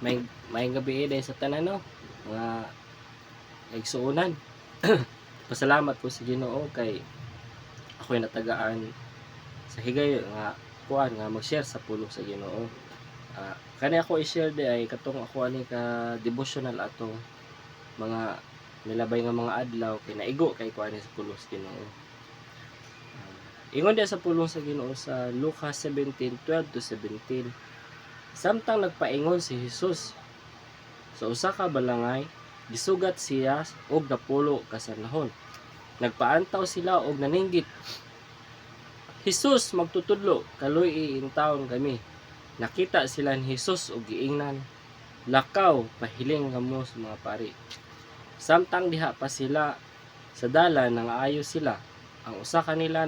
may gabi din sa tanan no, mga igsuonan. Pasalamat ko sa Ginoo kay ako'y natagaan sa higay nga kuan nga mag-share sa pulong sa Ginoo. Kani ako i-share di ay katong ako ani ka devotional atong mga nilabay nga mga adlaw kay naigo kay kuan sa pulong sa Ginoo. Ingon dia sa pulong sa Ginoo sa Lucas 17:12 to 17. Samtang nagpaingon si Jesus sa usa ka balangay, gisugat siya og napulo ka sanahon. Nagpaantaw sila og naninggit, Jesus, magtutudlo, kaloy iintawon kami. Nakita sila ni Jesus og giingnan, lakaw, pahiling kamo sa mga pari. Samtang diha pa sila sa dalan nangaayo sila, ang usa kanila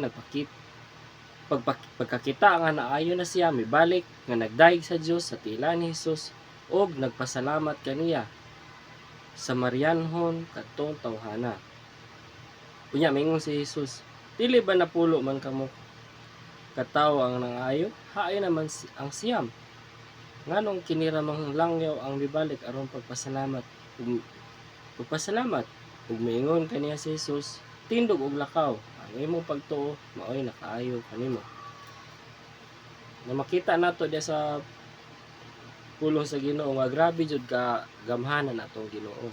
pagkakita nga naayo na siya, mibalik nga nagdaig sa Dios sa tila ni Jesus og nagpasalamat kaniya sa Marianhon kadtong tawhana. Unya mingon si Jesus, dili ba napulo man kamo katawo ang nangaayo? Haay naman ang siyam. Nganong kiniramang langyaw ang mibalik aron pagpasalamat. Ug miingon kaniya si Jesus, tindog og lakaw, ang imong pagtuo maoy nakaayo kanimo. Na makita nato diya sa pulong sa Ginoo nga grabe jud ka gamhanan atong Ginoo.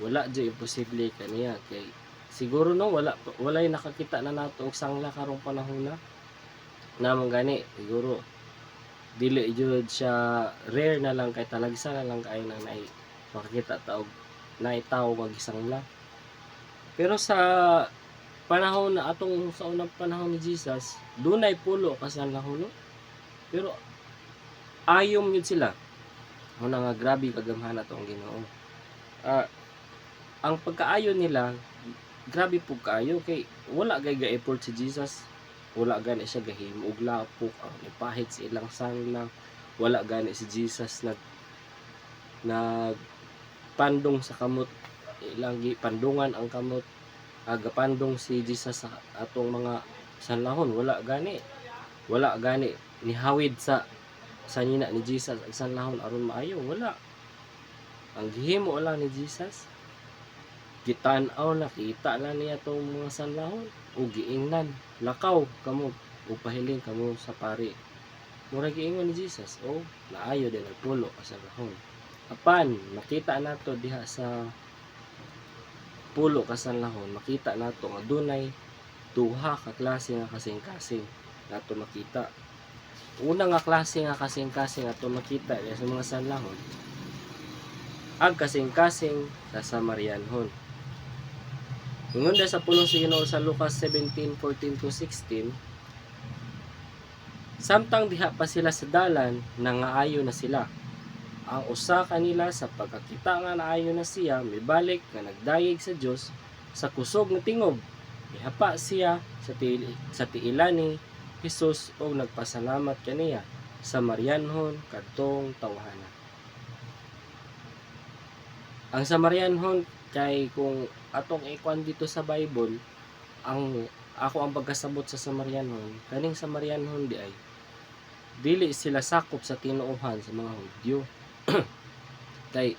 Wala jud imposible kaniya kay siguro no walay nakakita na nato og sangla karong panahon na. Namang gani siguro dili jud siya rare na lang kay talagsa na lang kay na makakita ta og naitaw magisangla. Pero sa panahon na atong sa unang panahon ni Jesus, dunay pulo ka sanahon. Pero ayom yun sila. Una nga grabe kagamhanan atong Ginoo. Ang pagkaayo nila grabe po kaayo kay wala gay ga-effort si Jesus. Wala gani siya gahimo og lapok ang ipahit sa ilang sanglang. Wala gani si Jesus nag pandong sa kamot, ilang pandungan ang kamot, agapandong si Jesus sa atong mga sanlahon. Wala gani nihawid sa nina ni Jesus ang sanlahon aron maayo. Wala, ang gihimo lang ni Jesus gitan-aw nakita na niya tong mga sanlahon o giingnan, lakaw kamo o pahiling kamo sa pari. Mura giingon ni Jesus, naayo din ang pulo ka sanlahon. Apan makita nato diha sa pulo ka sanlahon, makita nato nga dunay duha ka klase nga kasing-kasing nato makita. Una nga klase nga kasing-kasing ato makita diha sa mga sanlahon, ang kasing-kasing sa Samarianhon. Ingon sa pulong sa Ginoo sa Lucas 17:14 to 16, samtang diha pa sila sa dalan, nangaayo na sila. Ang usa kanila sa pagkakita nga naayo na siya, mibalik nga nagdayeg sa Dios sa kusog nga tingob. Ihapa siya sa tiila ni Jesus og nagpasalamat kaniya sa Marianhon kadtong tawhana. Ang Samarianhon kay kung atong ikuan dito sa Bible, ang pagkasabot sa Samarianhon, kaning Samarianhon di ay dili sila sakop sa tinuohan sa mga Hudyo. Kay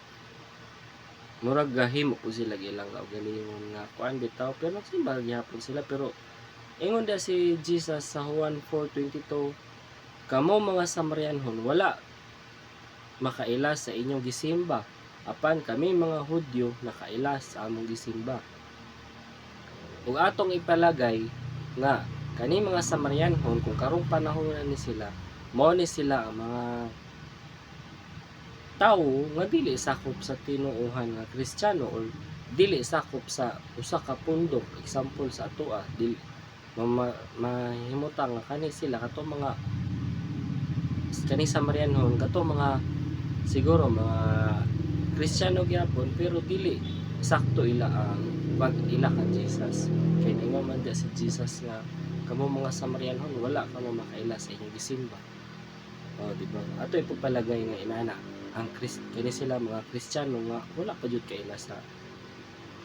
murag gahimo po sila ilang kaugalingon nga kuan bitaw, pero simba gyapon sila. Pero ingon da si Jesus sa Juan 4:22, kamo mga Samarianhon wala makaila sa inyong gisimba, apan kami mga Hudyo nakailas sa among gisimba. Ug atong ipalagay nga kani mga Samarianhon kung karong panahon na ni sila, mao ni sila ang mga tawo nga dili sakop sa tinuohan nga Kristiyano or dili sakop sa usa ka pundok. Example sa atoa, dili mahimutang nga kani sila kato mga kani Samarianhon kato mga siguro mga Kristiyano gyapon pero dili sakto ila ang pag-ila kan Jesus. Kay ingon man si Jesus nga kamo mga Samarianhon wala kamo makaila sa inyong gisimba. Di ba? Ato ipagpalagay nga inana ang kini sila mga Kristiyano nga wala pa jud kaila sa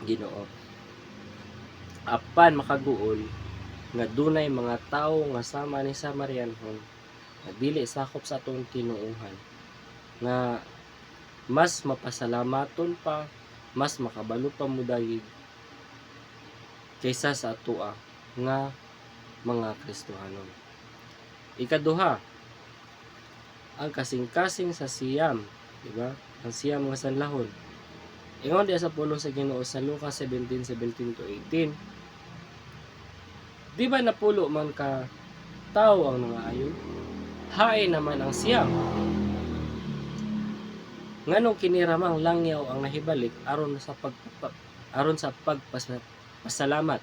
Ginoo. Apan makaguol nga dunay mga tawo nga sama ni Samarianhon nga dili sakop sa atong tinuohan nga mas mapasalamaton pa, mas makabalo pa mo dayeg kaysa sa atoa nga mga Kristohanon. Ikaduha, ang kasing-kasing sa siyam, di ba? Ang siyam nga sanlahon. Ingon diya sa pulong sa Ginoo sa Lucas 17:17 to 18. Di ba napulo man ka tao ang nangaayo? Hain naman ang siyam. Nganong kiniramang langyaw ang nahibalik aron sa pagpasalamat.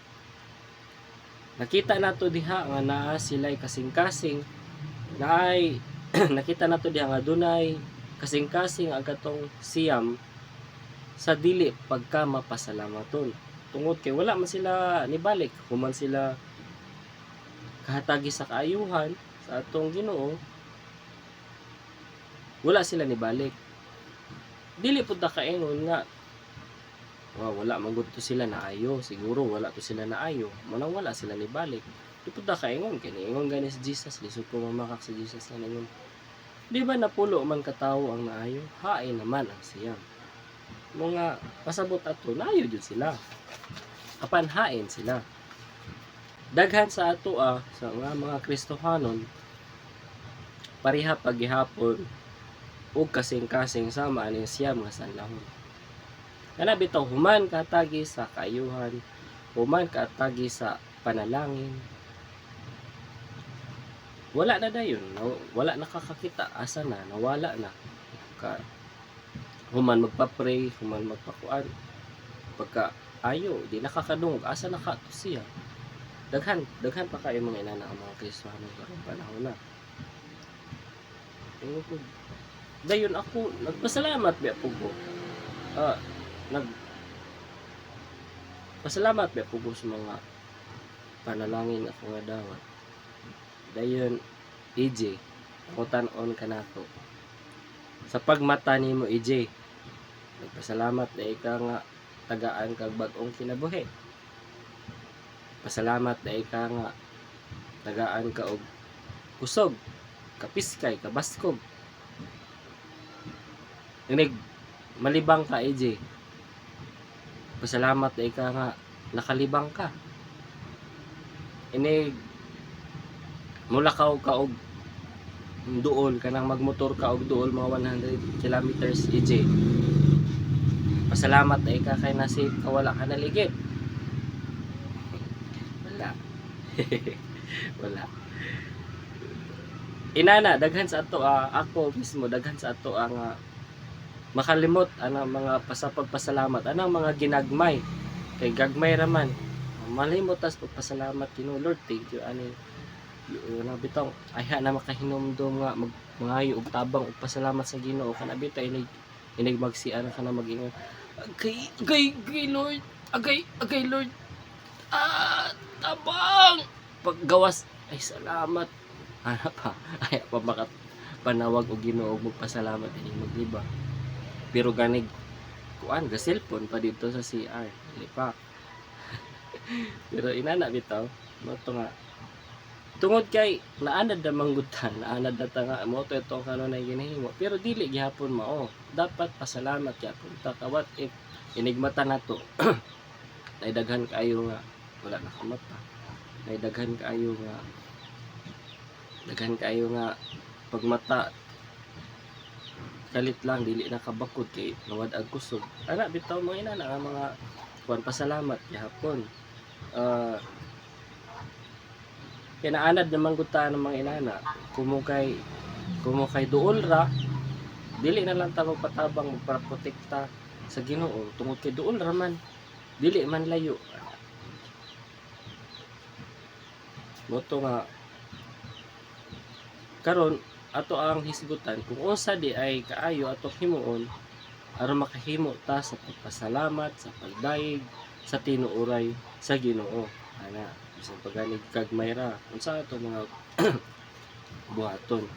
Nakita nato diha nga naa sila'y kasing-kasing naay nakita nato diha nga dunay kasing-kasing ang katong siyam sa dili pagka mapasalamaton. Tungod kay wala man sila nibalik, human sila kahatagi sa kaayuhan sa atong Ginoo, wala sila nibalik. Dili pud ta kaingon nga wala man gud to sila naayo, siguro wala to sila naayo, manang wala sila nibalik. Di pud ta kaingon kini ingon gani si Jesus, lisod ko mamakak si Jesus na ningon. Di ba napulo man katawo ang naayo, hain naman ang siyam. Mga pasabot ato naayo jud sila. Apan hain sila. Daghan sa ato sa mga Kristohanon pareha paghihapon ug kasing-kasing sama aning siyam nga sanlahon. Kana bitaw human katagi sa kaayuhan, human katagi sa panalangin. Wala na dayon, wala nakakakita asa na, nawala na. Human magpa-pray, human magpakuan. Pagka ayo, di nakakadungog asa nakato siya. Daghan pa kayo mga inana ang mga Kristohanon karong panahon na. Dayon ako nagpasalamat biya po ko. Pasalamat biya po ko sa mga panalangin ako nga dawat. Dayon EJ, ako tan-on ka nako. Sa pagmata nimo EJ, nagpasalamat na ika nga tagaan kag bag-ong kinabuhi. Pasalamat na ika nga tagaan ka og kusog, kapiskay, kabaskog. Inig malibang ka EJ. Pasalamat na ika nga nakalibang ka. Inig mulakaw ka og duol kanang magmotor ka og duol mga 100 kilometers EJ. Pasalamat na ika kay nasave ka wala ka naligid. Wala. Wala. Inana daghan sa ato ako mismo daghan sa ato nga makalimot anang mga pagpasalamat anang mga ginagmay kay gagmay raman malimot tas pagpasalamat kino Lord, thank you ani bitaw ayha na makahinumdum nga mangayo og tabang og pasalamat sa Ginoo kana bitaw inig magsian ka na magingon agay Lord agay Lord tabang paggawas ay salamat ana pa ay pa makapanawag og Ginoo og magpasalamat inig magliba. Pero ganig kuan ga cellphone pa dito sa CR lipa. Pero inana bitaw mo to nga tungod kay naanad na manggutan naanad na ta nga mo to itong kanunay ginahimo pero dili gihapon mao dapat pasalamat gyapon ta kawat if inigmata nato nay daghan kaayo nga wala na kamata nay daghan kaayo nga pagmata kalit lang dili nakabakod kay nawad ag kusog ana bitaw mo ina na mga kuan pasalamat gihapon kinaanad naman guta ng mga inana kumukay duol ra dili na lang ta magpatabang magprotekta sa Ginoo tungod kay duol ra man dili man layo moto nga karon ato ang hisgutan kung unsa di ay kaayo ato himuon aron makahimo ta sa pagpasalamat sa pagdaig sa tinuoray sa Ginoo ana bisan paganig gagmay ra unsa ato mga buhaton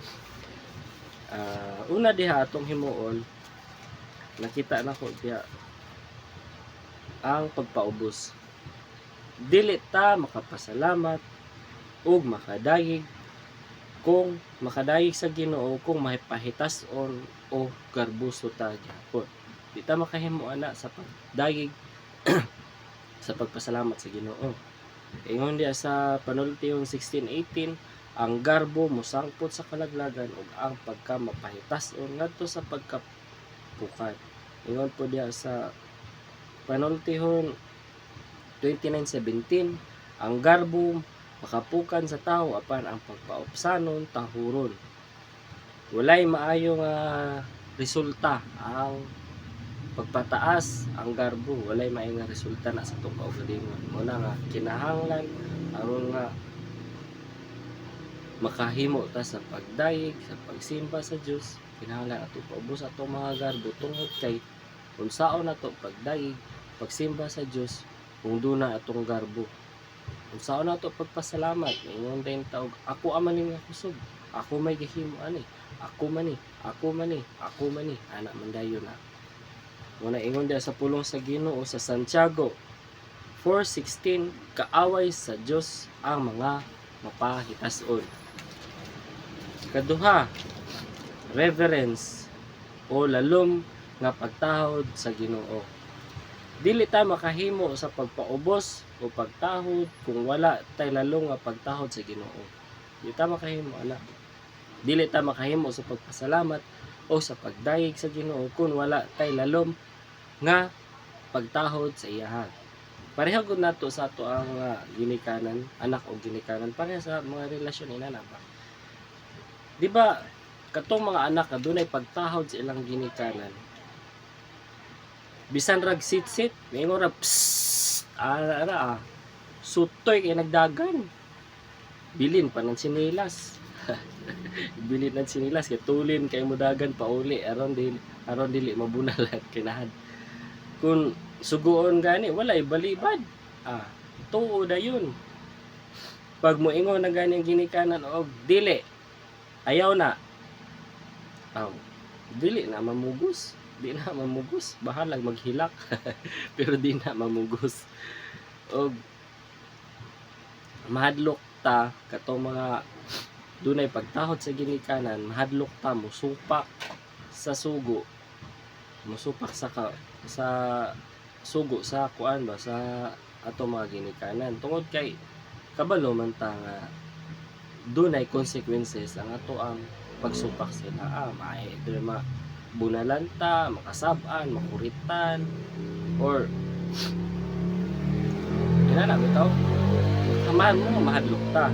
una diha atong himuon nakita nako diha ang pagpaubos dili ta makapasalamat ug makadayeg kung makadayeg sa Ginoo, kung mahipahitas-on o garbuso ta gyapon. Di ta makahimo ana sa pagdayeg sa pagpasalamat sa Ginoo. Ingon diya sa Panultihon 16:18, ang garbo mosangpot sa kalaglagan ug ang pagkamapahitas-on ngadto sa pagkapukan. Ingon po diya sa Panultihon 29:17, ang garbo makapukan sa tawo apan ang pagpaupsanon tahuron. Walay maayo nga resulta ang pagpataas ang garbo, walay maayo nga resulta na sa itong kaugalingon. Muna nga kinahanglan aron nga makahimo ta sa pagdayeg, sa pagsimba sa Dios, kinahanglan ato paubos atong mga garbo tungod kay unsaon nato pagdayeg, pagsimba sa Dios kung duna atong garbo. Unsaon nato pagpasalamat, ingon din taog ako amaning nga kusog, ako may gihimo ani, ako man ni, ana man dayon na. Muna ingon diya sa pulong sa Ginoo sa Santiago 4:16, kaaway sa Dios ang mga mapahitas-on. Kaduha, reverence o lalom nga pagtahod sa Ginoo. Dili ta makahimo sa pagpaubos o pagtahod kung wala tay lalong nga pagtahod sa Ginoo. Dili ta makahimo ana. Dili ta makahimo sa pagpasalamat o sa pagdayeg sa Ginoo kung wala tay lalom nga pagtahod sa iyahan. Pareha gud nato sa ato ang ginikanan, anak o ginikanan, pareha sa mga relasyon inana ba. Di ba katong mga anak adunay pagtahod sa ilang ginikanan, bisan rag sit-sit, mingon ra sutoy kay nagdagan. Bilin pa ng sinilas. Bilin ng sinilas kay tulin kay mudagan pa uli aron dili mabunalan kinahan. Kung suguon gani walay balibad. Tuo dayon. Pag moingon na gani ang ginikanan og dili, ayaw na. Dili na mamugos. Di na mamugos, bahalag maghilak. Pero di na mamugos. Og mahadlok ta katong mga dunay pagtahod sa ginikanan, mahadlok ta musupak sa sugo. Musupak sa sugo sa kuan ba sa ato mga ginikanan. Tungod kay kabalo man ta nga dunay consequences ang ato ang pagsupak sila. May bunalanta, makasab-an, makuritan, or inana bitaw kaman mo mahadlok ta.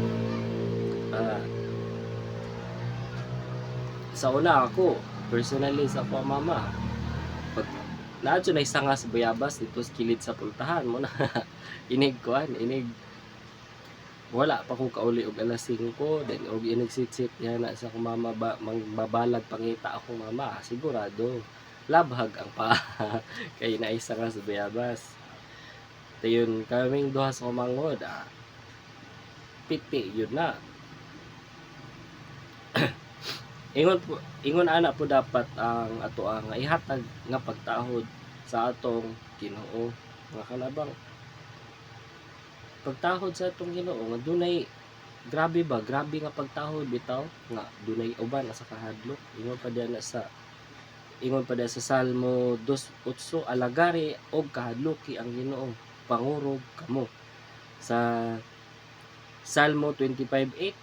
Sa una ako personally sa ako mama, pag naadto na isanga sa bayabas dito sa kilid sa pultahan mo na inig wala pa ko kauli og alas 5 then og inig sit-sit yana sa akong mama ba magbabalag pangita ako mama, sigurado labhag ang pa kay naisa nga sa bayabas. Dayon kaming duha sa kumangod, piti yun na. ingon ana po dapat ang ato nga ihatag nga pagtahod sa atong Ginoo nga kanabang pagtahod sa atong Ginoo nga dunay grabe nga pagtahod bitaw nga dunay uban sa kahadlok. Ingon pa diya sa Salmo 2:8, alagari og kahadloki ang Ginoo, pangurog kamo. Sa Salmo 25:8,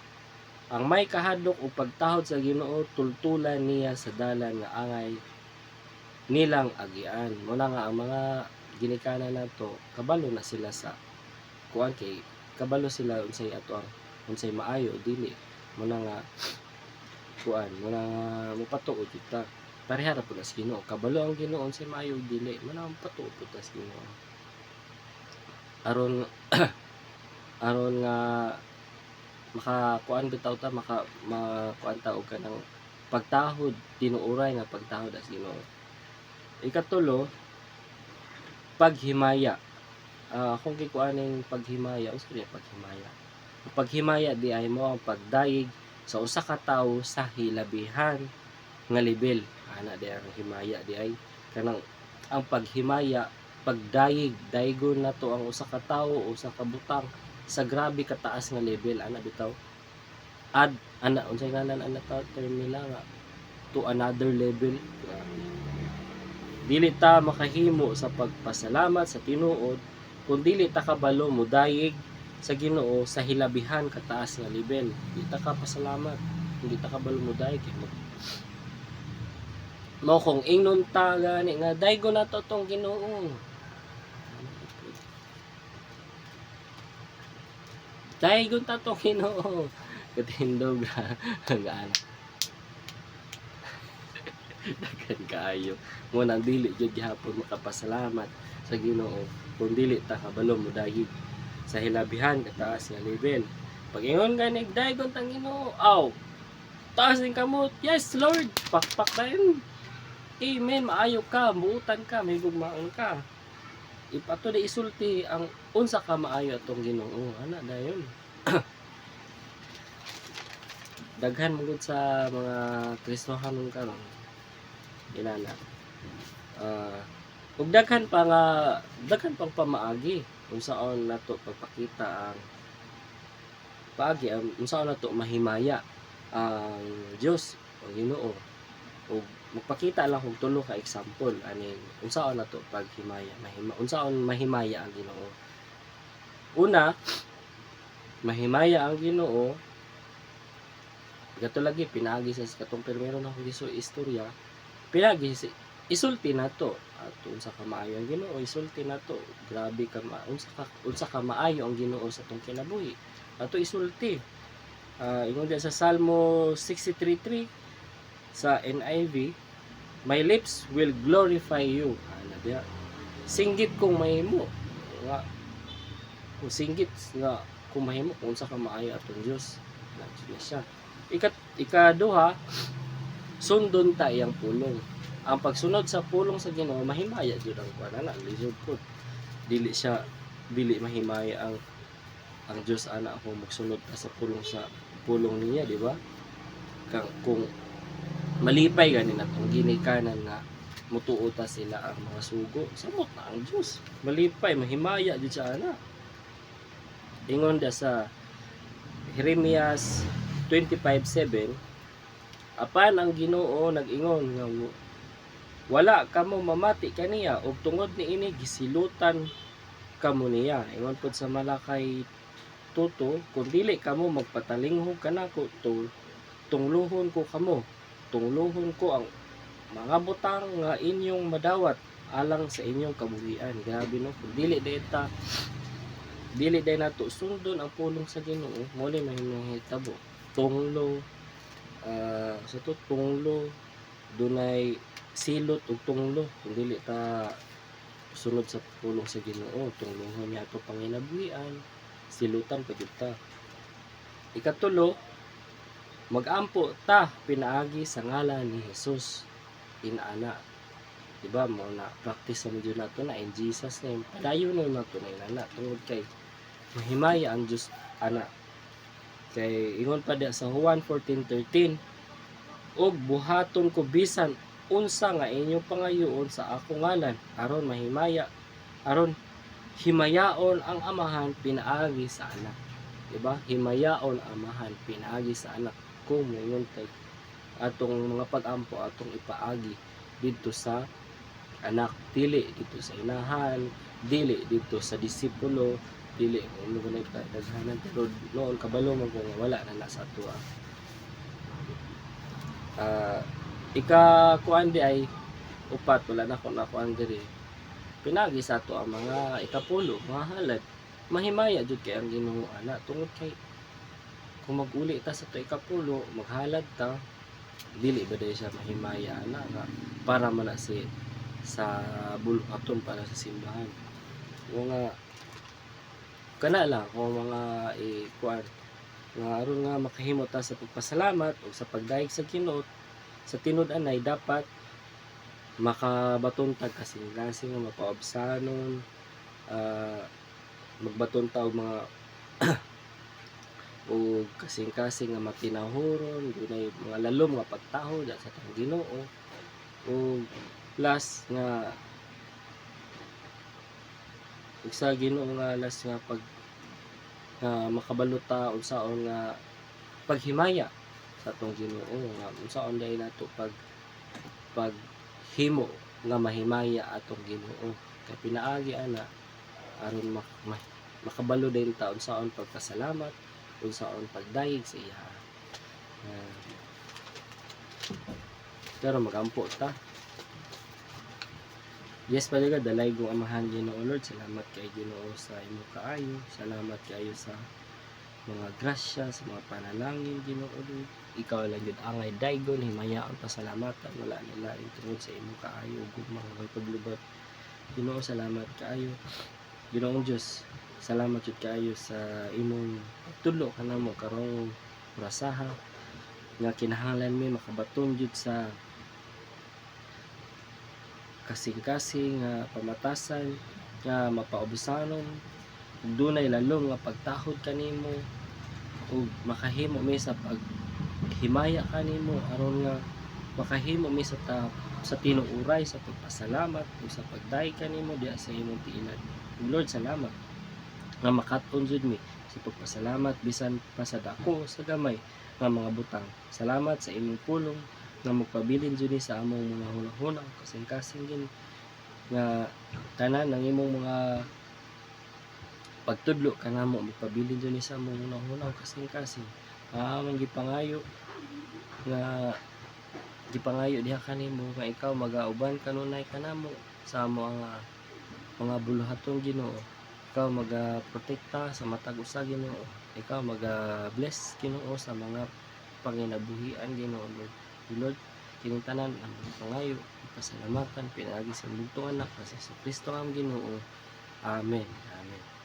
ang may kahadlok o pagtahod sa Ginoo tultulan niya sa dalan nga angay nilang agian. Muna nga ang mga ginikanan nato kabalo na sila sa kuan kay kabalo sila unsay ato ang unsay maayo dili. Muna nga kuan, muna nga mupatuod kita. Pareha ra pud sa Ginoo, kabalo ang Ginoo unsay maayo dili. Muna nga mupatuod pud sa Ginoo. Aron nga makakuan bitaw ta makuan ta og kanang pagtahod tinuoray nga pagtahod as Ginoo. Ikatulo, paghimaya. Kung kikuaning paghimaya, usa diya paghimaya. Paghimaya di ay mo ang pagdayeg sa usa ka tawo sa hilabihan nga level. Ana di ang himaya di ay kanang ang paghimaya, pagdayeg daygon nato ang usa ka tawo o usa ka butang sa grabe kataas nga level ana bitaw. add ana unsay ngalan ana ta term nila nga to another level. Grabe. Dili ta makahimo sa pagpasalamat sa tinuod kung dili ta kabalo modayeg sa Ginoo sa hilabihan kataas nga level. Di ta ka pasalamat, hindi ta kabalo modayeg kay mao kung ingnon ta gani nga daygo na to tong Ginoo. Daygon ta tong Ginoo. Katindog nga ana. Daghan kaayo mo nang dili jud gihapon makapasalamat sa Ginoo kung dili ta kabalo modayeg sa hilabihan kataas nga level. Pag ingon gani daygon tang Ginoo, aw taas ning kamot. Yes Lord, pakpak dayon. Amen, maayo ka, buutan ka, may gugmaon ka. Ipato di isulti ang unsa ka maayo atong Ginoo. Ana dayon. Daghan mo gud sa mga Kristohanon karon. Inana. Ug daghan pang pamaagi unsaon nato pagpakita ang paagi ang unsaon nato mahimaya ang Dios o Ginoo. Ug magpakita lang og tulo ka example ani unsaon nato paghimaya unsaon mahimaya ang Ginoo. Una, mahimaya ang Ginoo gato lagi pinaagi sa katong primero na kung istorya pinagi isulti nato at unsa ka maayo ang Ginoo isulti nato grabe ka unsa ka maayo ang Ginoo sa tong kinabuhi ato isulti ingon diya sa Salmo 63:3 sa NIV, my lips will glorify you ana diya singgit kong mahimo nga kung singgit nga kung mahimo kung unsa ka maayo atong Dios na siya. Ikaduha, sundon ta iyang pulong. Ang pagsunod sa pulong sa Ginoo mahimaya jud ang kuan lisod pud. Dili mahimaya ang Dios ana kung magsunod ta sa pulong niya, di ba? Kung malipay gani natong ginikanan nga mutuo ta sila ang mga sugo, samot na ang Dios. Malipay mahimaya jud sa ana. Ingon da sa Jeremias 25:7, apan ang Ginoo nag-ingon nga wala kamo mamati kaniya ug tungod niini gisilutan kamo niya. Ingon pud sa Malakay 2:2, kung dili kamo magpatalinghog kanako tungluhon ko kamo. Tungluhon ko ang mga butang nga inyong madawat alang sa inyong kabuhian. Grabe no, kung dili nato sundon ang pulong sa Ginoo, mo ni mahitabo tunglo sa tunglo dunay silot ug tunglo kung dili ta sunod sa pulong sa Ginoo. Tunglohon niya ato panginabuhian, silutan pa gyud ta. Ikatulo, magampo ta pinaagi sa ngalan ni Jesus. Inana, diba mo na practice sa medyo nato na in Jesus name. Padayon na nato na inana tungod kay mahimaya ang Dios ana. Kay ingon pa diya sa Juan 14:13, og buhaton ko bisan unsa nga inyong pangayoon sa akong ngalan aron himayaon ang amahan pinaagi sa anak. Diba? Himayaon ang amahan pinaagi sa anak. Kung moingon kay atong mga pag-ampo atong ipaagi dito sa anak, dili dito sa inahan, dili dito sa disipulo, dili ano ba na daghanan pero noon kabalo man kung wala na sa ato. Kuan di ay upat wala na ko nakuan diri. Pinagi sa ato ang mga ikapulo, mga halad. Mahimaya jud kay ang Ginoo ana tungod kay kung mag-uli ta sa to ikapulo, maghalad ta, dili ba day siya mahimaya ana nga para man na sa bulhaton para sa simbahan. O nga kana lang kung mga kuan nga aron nga makahimo ta sa pagpasalamat o sa pagdaig sa Ginoo sa tinud-anay dapat makabaton tag kasing-kasing nga mapaobsanon, magbaton ta og mga o kasing-kasing nga matinahuron, dunay mga lalom nga pagtaho da sa tang Ginoo. O plus nga sa Ginoo nga last nga pag makabalot ta unsaon nga paghimaya sa atong Ginoo nga unsaon day nato paghimo nga mahimaya atong Ginoo kay pinaagi ana aron makabalo din ta unsaon pagpasalamat, unsaon pagdayeg sa iya. Ah, pero magampo ta. Yes, Padaga, dalay kong amahan Ginoo Lord. Salamat kay Ginoo sa imo kaayo. Salamat kayo sa mga grasya, sa mga panalangin Ginoo Lord. Ikaw lang yun angay daygon, himayaon pasalamatan, wala nila tungod sa imo kaayo, ug mga paglubat. Ginoo, salamat kaayo. Ginoong Diyos, salamat jud kaayo sa imong pagtulo kanamo karong orasaha nga kinahanglan mi makabaton jud sa kasing-kasing nga pamatasan nga mapaubusanon ug dunay lalong nga pagtahod kanimo ug makahimo mi sa paghimaya kanimo aron nga makahimo mi sa tinuoray sa pagpasalamat ug sa pagdaay kanimo diha sa imong tiinan. Lord, salamat nga makat-on jud mi sa pagpasalamat bisan pa sa dako sa gamay nga mga butang. Salamat sa imong pulong nga magpabilin jud ni sa among mga hunahuna kasing-kasing din nga tanan ng imong mga pagtudlo kanamo magpabilin jud ni sa among hunahuna kasing-kasing. Among gipangayo nga gipangayo diha kanimo nga ikaw magauban kanunay kanamo sa among mga buluhaton Ginoo. Ikaw magaprotekta sa matag usa Ginoo. Ikaw bless Ginoo sa mga panginabuhian Ginoo Lord. Kining tanan ang pangayo pasalamatan pinaagi sa bugtong anak sa Kristo ang Ginoo. Amen. Amen.